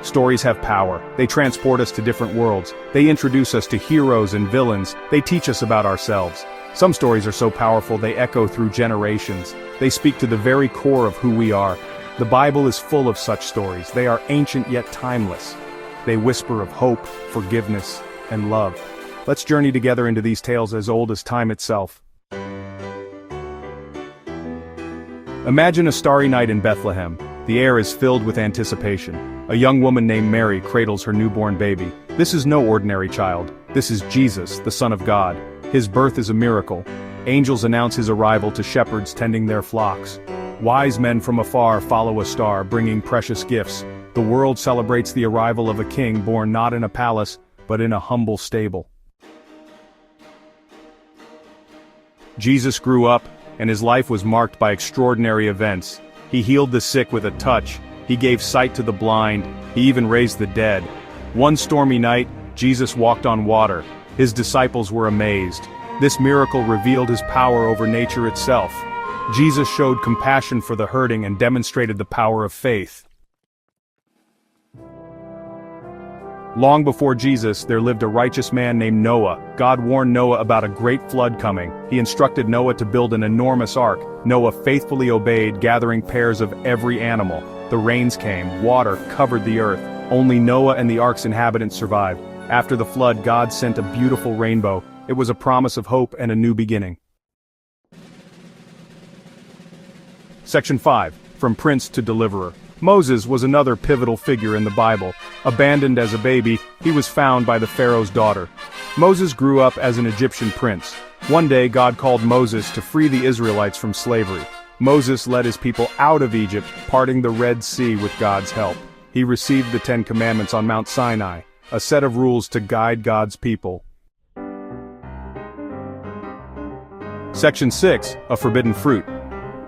Stories have power. They transport us to different worlds. They introduce us to heroes and villains. They teach us about ourselves. Some stories are so powerful they echo through generations. They speak to the very core of who we are. The Bible is full of such stories. They are ancient yet timeless. They whisper of hope, forgiveness, and love. Let's journey together into these tales as old as time itself. Imagine a starry night in Bethlehem. The air is filled with anticipation. A young woman named Mary cradles her newborn baby. This is no ordinary child. This is Jesus, the Son of God. His birth is a miracle. Angels announce his arrival to shepherds tending their flocks. Wise men from afar follow a star, bringing precious gifts. The world celebrates the arrival of a king born not in a palace, but in a humble stable. Jesus grew up, and his life was marked by extraordinary events. He healed the sick with a touch. He gave sight to the blind. He even raised the dead. One stormy night, Jesus walked on water. His disciples were amazed. This miracle revealed his power over nature itself. Jesus showed compassion for the hurting and demonstrated the power of faith. Long before Jesus, there lived a righteous man named Noah. God warned Noah about a great flood coming. He instructed Noah to build an enormous ark. Noah faithfully obeyed, gathering pairs of every animal. The rains came, water covered the earth. Only Noah and the ark's inhabitants survived. After the flood, God sent a beautiful rainbow. It was a promise of hope and a new beginning. Section 5. From Prince to Deliverer. Moses was another pivotal figure in the Bible. Abandoned as a baby, he was found by the Pharaoh's daughter. Moses grew up as an Egyptian prince. One day God called Moses to free the Israelites from slavery. Moses led his people out of Egypt, parting the Red Sea with God's help. He received the 10 Commandments on Mount Sinai, a set of rules to guide God's people. Section 6. A Forbidden Fruit.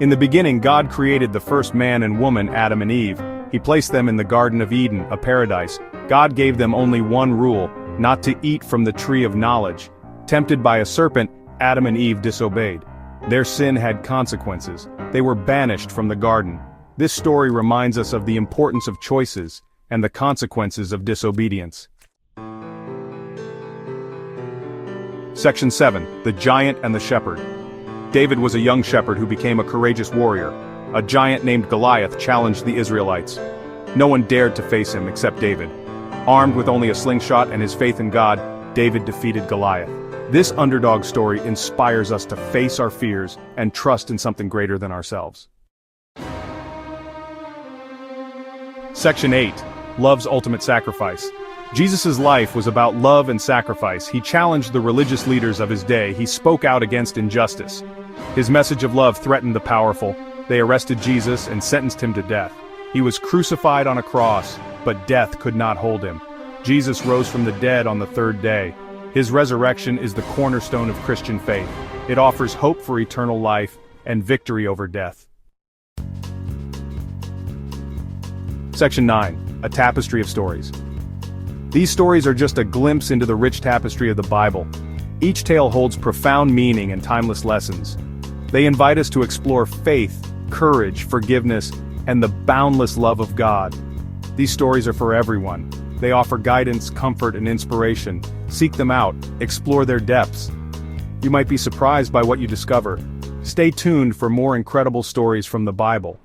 In the beginning, God created the first man and woman, Adam and Eve. He placed them in the Garden of Eden, a paradise. God gave them only one rule, not to eat from the tree of knowledge. Tempted by a serpent, Adam and Eve disobeyed. Their sin had consequences. They were banished from the garden. This story reminds us of the importance of choices and the consequences of disobedience. Section 7. The Giant and the Shepherd. David was a young shepherd who became a courageous warrior. A giant named Goliath challenged the Israelites. No one dared to face him except David. Armed with only a slingshot and his faith in God, David defeated Goliath. This underdog story inspires us to face our fears and trust in something greater than ourselves. Section 8. Love's Ultimate Sacrifice. Jesus' life was about love and sacrifice. He challenged the religious leaders of his day. He spoke out against injustice. His message of love threatened the powerful. They arrested Jesus and sentenced him to death. He was crucified on a cross, but death could not hold him. Jesus rose from the dead on the third day. His resurrection is the cornerstone of Christian faith. It offers hope for eternal life and victory over death. Section 9. A Tapestry of Stories. These stories are just a glimpse into the rich tapestry of the Bible. Each tale holds profound meaning and timeless lessons. They invite us to explore faith, courage, forgiveness, and the boundless love of God. These stories are for everyone. They offer guidance, comfort, and inspiration. Seek them out, explore their depths. You might be surprised by what you discover. Stay tuned for more incredible stories from the Bible.